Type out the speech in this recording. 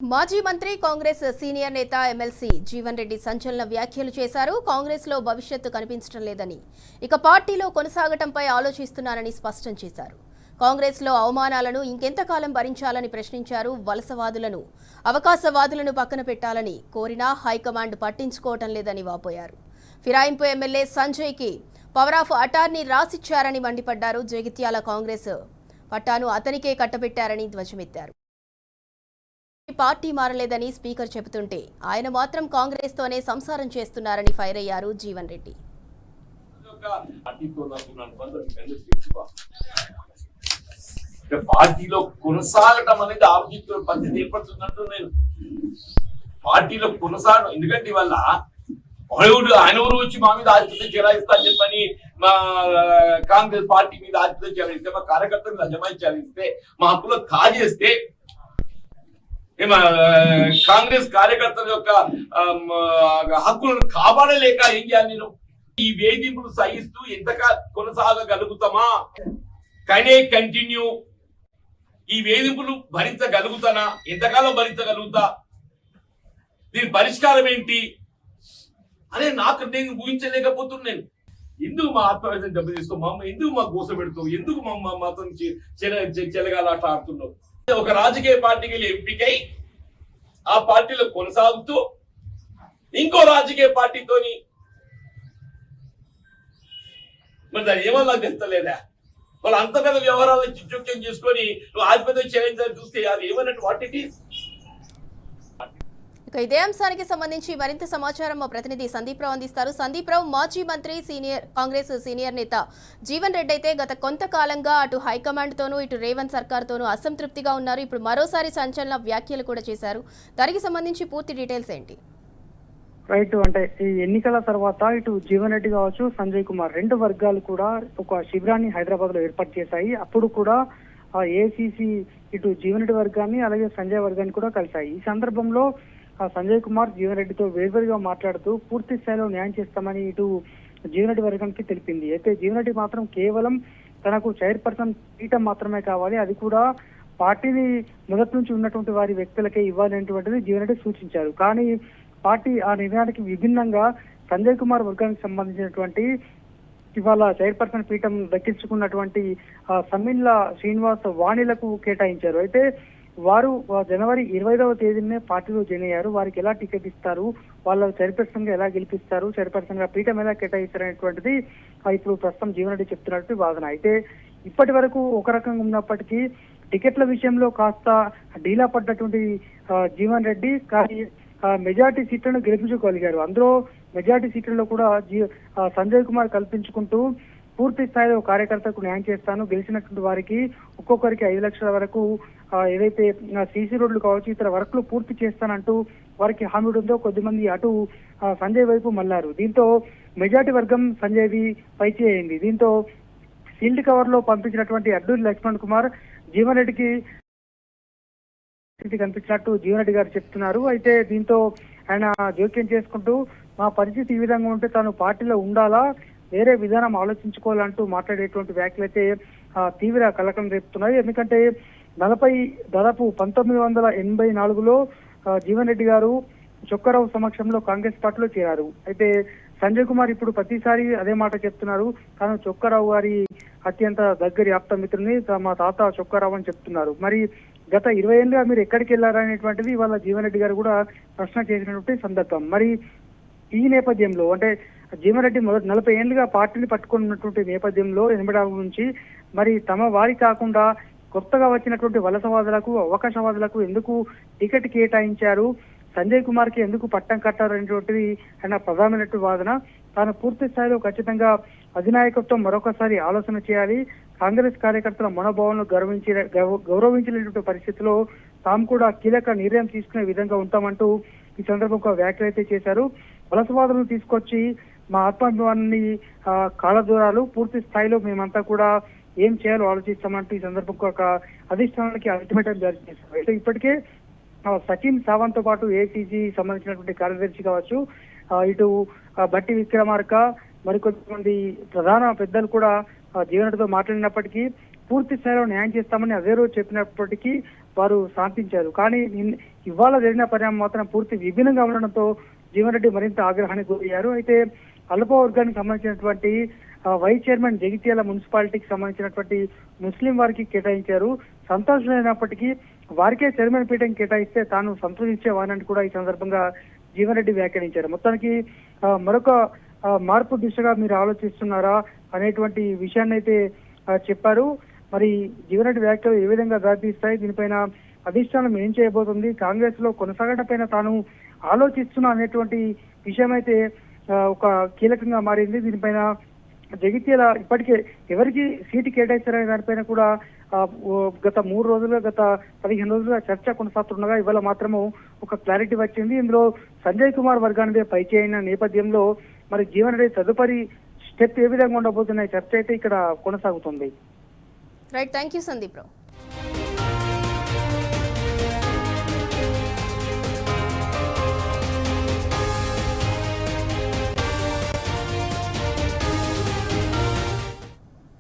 మాజీ మంత్రి కాంగ్రెస్ సీనియర్ నేత ఎమ్మెల్సీ జీవన్ రెడ్డి సంచలన వ్యాఖ్యలు చేశారు. కాంగ్రెస్ లో భవిష్యత్తు కనిపించడం లేదని, ఇక పార్టీలో కొనసాగటంపై ఆలోచిస్తున్నారని స్పష్టం చేశారు. కాంగ్రెస్ లో అవమానాలను ఇంకెంతకాలం భరించాలని ప్రశ్నించారు. వలసవాదులను, అవకాశవాదులను పక్కన పెట్టాలని కోరినా హైకమాండ్ పట్టించుకోవటం లేదని వాపోయారు. ఫిరాయింపు ఎమ్మెల్యే సంజయ్ కి పవర్ ఆఫ్ అటార్నీ రాసిచ్చారని మండిపడ్డారు. జగిత్యాల కాంగ్రెస్ పట్టాను అతనికే కట్టబెట్టారని ధ్వజమెత్తారు. పార్టీ మారలేదని స్పీకర్ చెబుతుంటే ఆయన మాత్రం కాంగ్రెస్ తోనే సంసారం చేస్తున్నారని ఫైర్ అయ్యారు జీవన్ రెడ్డి. పార్టీలో కొనసాగటం అనేది ఆలోచించిన పరిస్థితి ఏర్పడుతున్నట్టు నేను పార్టీలో కొనసాగడం, ఎందుకంటే ఇవాళ ఆయన ఊరు వచ్చి మా మీద ఆధిపత్యం చెలాయిస్తా అని చెప్పని మా కాంగ్రెస్ పార్టీ మీద ఆధిపత్యం చెలాయిస్తే, మా కార్యకర్తల మీద అజమాయి చెలాయిస్తే, మా హక్కులో కాజేస్తే కాంగ్రెస్ కార్యకర్తల యొక్క హక్కులను కాపాడలేక ఏం చేయాలి? నేను ఈ వేధింపులు సహిస్తూ ఎంతగా కొనసాగగలుగుతామా? కనే కంటిన్యూ ఈ వేధింపులు భరించగలుగుతానా? ఎంతకాలం భరించగలుగుతా? దీని పరిష్కారం ఏంటి అనే నాకు నేను ఊహించలేకపోతున్నాను. ఎందుకు మా ఆత్మవిశ్వాసం దెబ్బతీస్తావు? ఎందుకు మా గోస పెడతావు? ఎందుకు మాతో చెలగాలాట ఆడుతున్నావు? ఒక రాజకీయ పార్టీకి వెళ్ళి ఎంపికై ఆ పార్టీలో కొనసాగుతూ ఇంకో రాజకీయ పార్టీతోని మరి దాని ఏమో నాకు తెలుస్తలేదా? వాళ్ళు అంత పెద్ద వ్యవహారాలను చిచ్చోక్యం చేసుకొని నువ్వు ఆధిపత్యం చేయాలని చూస్తే అది ఏమన్నట్టు వాట్ ఇట్ ఈస్. ఇక ఇదే అంశానికి సంబంధించి మరింత సమాచారం మా ప్రతినిధి సందీప్ రావు అందిస్తారు. సందీప్ రావు, మాజీ మంత్రి కాంగ్రెస్ సీనియర్ నేత జీవన్ రెడ్డి అయితే గత కొంతకాలంగా అటు హైకమాండ్ తోనూ ఇటు రేవంత్ సర్కార్ తోనూ అసంతృప్తిగా ఉన్నారు. ఇప్పుడు మరోసారి సంచలన వ్యాఖ్యలు కూడా చేశారు. దానికి సంబంధించి పూర్తి డీటెయిల్స్ ఏంటి? రైట్, అంటే ఈ ఎన్నికల తర్వాత ఇటు జీవన్ రెడ్డి కావచ్చు, సంజయ్ కుమార్ రెండు వర్గాలు కూడా ఒక శిబిరాన్ని హైదరాబాద్ లో ఏర్పాటు చేశాయి. అప్పుడు కూడా ఏఐసిసి ఇటు జీవన్ రెడ్డి వర్గాన్ని అలాగే సంజయ్ వర్గాన్ని కూడా కలిశాయి. ఈ సందర్భంలో సంజయ్ కుమార్ జీవన్ రెడ్డితో వేర్వేరుగా మాట్లాడుతూ పూర్తి స్థాయిలో న్యాయం చేస్తామని ఇటు జీవన్ రెడ్డి వర్గానికి తెలిపింది. అయితే జీవన్ రెడ్డి మాత్రం కేవలం తనకు చైర్పర్సన్ పీఠం మాత్రమే కావాలి, అది కూడా పార్టీని మొదటి నుంచి ఉన్నటువంటి వారి వ్యక్తులకే ఇవ్వాలనేటువంటిది జీవన్ రెడ్డి సూచించారు. కానీ పార్టీ ఆ నిర్ణయానికి విభిన్నంగా సంజయ్ కుమార్ వర్గానికి సంబంధించినటువంటి ఇవాళ చైర్పర్సన్ పీఠం దక్కించుకున్నటువంటి సమ్మిల్ల శ్రీనివాస్ వాణిలకు కేటాయించారు. అయితే వారు జనవరి 25వ తేదీనే పార్టీలో జాయిన్ అయ్యారు. వారికి ఎలా టికెట్ ఇస్తారు, వాళ్ళ చైర్పర్సన్ గా ఎలా గెలిపిస్తారు, చైర్పర్సన్ గా పీఠం ఎలా కేటాయిస్తారు అనేటువంటిది ఇప్పుడు ప్రస్తుతం జీవన్ రెడ్డి చెప్తున్నట్టు వాదన. అయితే ఇప్పటి వరకు ఒక రకంగా ఉన్నప్పటికీ టికెట్ల విషయంలో కాస్త డీలా పడ్డటువంటి జీవన్ రెడ్డి కానీ మెజార్టీ సీట్లను గెలిపించుకోగలిగారు. అందులో మెజార్టీ సీట్లలో కూడా సంజయ్ కుమార్ కల్పించుకుంటూ పూర్తి స్థాయిలో కార్యకర్తలకు న్యాయం చేస్తాను, గెలిచినటువంటి వారికి ఒక్కొక్కరికి 5 లక్షల వరకు ఏదైతే సీసీ రోడ్లు కావచ్చు ఇతర వర్క్లు పూర్తి చేస్తానంటూ వారికి హామీ ఉందో కొద్దిమంది అటు సంజయ్ వైపు మళ్లారు. దీంతో మెజార్టీ వర్గం సంజయ్ది పైచి అయింది. దీంతో సీల్డ్ కవర్ లో పంపించినటువంటి అడ్డూరి లక్ష్మణ్ కుమార్ జీవన్ రెడ్డికి కనిపించినట్టు జీవన్ రెడ్డి గారు చెప్తున్నారు. అయితే దీంతో ఆయన జోక్యం చేసుకుంటూ మా పరిస్థితి ఈ విధంగా ఉంటే తాను పార్టీలో ఉండాలా, వేరే విధానం ఆలోచించుకోవాలంటూ మాట్లాడేటువంటి వ్యాఖ్యలు అయితే తీవ్ర కలకలం రేపుతున్నాయి. ఎందుకంటే దాదాపు 1984లో జీవన్ రెడ్డి గారు చొక్కారావు సమక్షంలో కాంగ్రెస్ పార్టీలో చేరారు. అయితే సంజయ్ కుమార్ ఇప్పుడు ప్రతిసారి అదే మాట చెప్తున్నారు. తాను చొక్కారావు గారి అత్యంత దగ్గరి ఆప్త మిత్రుని, మా తాత చొక్కారావు అని చెప్తున్నారు. మరి గత 20 ఏళ్ళుగా మీరు ఎక్కడికి వెళ్లారనేటువంటిది ఇవాళ జీవన్ రెడ్డి గారు కూడా ప్రశ్న చేసినటువంటి సందర్భం. మరి ఈ నేపథ్యంలో అంటే జీవన్ రెడ్డి మొదటి 40 ఏళ్ళుగా పార్టీని పట్టుకున్నటువంటి నేపథ్యంలో 86 నుంచి మరి తమ వారి కాకుండా కొత్తగా వచ్చినటువంటి వలసవాదులకు, అవకాశవాదులకు ఎందుకు టికెట్ కేటాయించారు, సంజయ్ కుమార్ కి ఎందుకు పట్టం కట్టారు అనేటువంటిది ఆయన ప్రధానమైనటువంటి వాదన. తాను పూర్తి స్థాయిలో ఖచ్చితంగా అధినాయకత్వం మరొకసారి ఆలోచన చేయాలి, కాంగ్రెస్ కార్యకర్తల మనోభావాలను గౌరవించలేనటువంటి పరిస్థితిలో తాము కూడా కీలక నిర్ణయం తీసుకునే విధంగా ఉంటామంటూ ఈ సందర్భంగా వ్యాఖ్యలు అయితే చేశారు. వలసవాదులను తీసుకొచ్చి మా ఆత్మాభిమానాన్ని కాలదూరాలు, పూర్తి స్థాయిలో మేమంతా కూడా ఏం చేయాలో ఆలోచిస్తామంటూ ఈ సందర్భంగా ఒక అధిష్టానానికి అల్టిమేటం జారీ చేశారు. అయితే ఇప్పటికే సచిన్ సావంత్ తో పాటు ఏఐసిసి సంబంధించినటువంటి కార్యదర్శి కావచ్చు, ఇటు బట్టి విక్రమార్క మరికొంతమంది ప్రధాన పెద్దలు కూడా జీవన్ రెడ్డితో మాట్లాడినప్పటికీ పూర్తి స్థాయిలో న్యాయం చేస్తామని అదే రోజు చెప్పినప్పటికీ వారు శాంతించారు. కానీ ఇవాళ జరిగిన పరిణామం మాత్రం పూర్తి విభిన్నంగా ఉండడంతో జీవన్ రెడ్డి మరింత ఆగ్రహానికి గురయ్యారు. అయితే అల్ప వర్గానికి సంబంధించినటువంటి వైస్ చైర్మన్ జగిత్యాల మున్సిపాలిటీకి సంబంధించినటువంటి ముస్లిం వారికి కేటాయించారు. సంతోషమైనప్పటికీ వారికే చైర్మన్ పీఠం కేటాయిస్తే తాను సంతోషించేవానని కూడా ఈ సందర్భంగా జీవన్ రెడ్డి వ్యాఖ్యానించారు. మొత్తానికి మరొక మార్పు దిశగా మీరు ఆలోచిస్తున్నారా అనేటువంటి విషయాన్ని అయితే చెప్పారు. మరి జీవన్ రెడ్డి వ్యాఖ్యలు ఏ విధంగా దారితీస్తాయి, దీనిపైన అధిష్టానం ఏం చేయబోతుంది, కాంగ్రెస్ లో కొనసాగడం పైన తాను ఆలోచిస్తున్నా అనేటువంటి విషయం అయితే ఒక కీలకంగా మారింది. దీనిపైన జగిత్యాల ఇప్పటికే ఎవరికి సీటు కేటాయిస్తారనే దానిపైన కూడా గత 3 రోజులుగా గత 15 రోజులుగా చర్చ కొనసాగుతుండగా ఇవాళ మాత్రము ఒక క్లారిటీ వచ్చింది. ఇందులో సంజయ్ కుమార్ వర్గానిదే పైచేయిన నేపథ్యంలో మరి జీవన్ రెడ్డి తదుపరి స్టెప్ ఏ విధంగా ఉండబోతున్న చర్చ అయితే ఇక్కడ కొనసాగుతుంది. Right, thank you Sandeep Rao.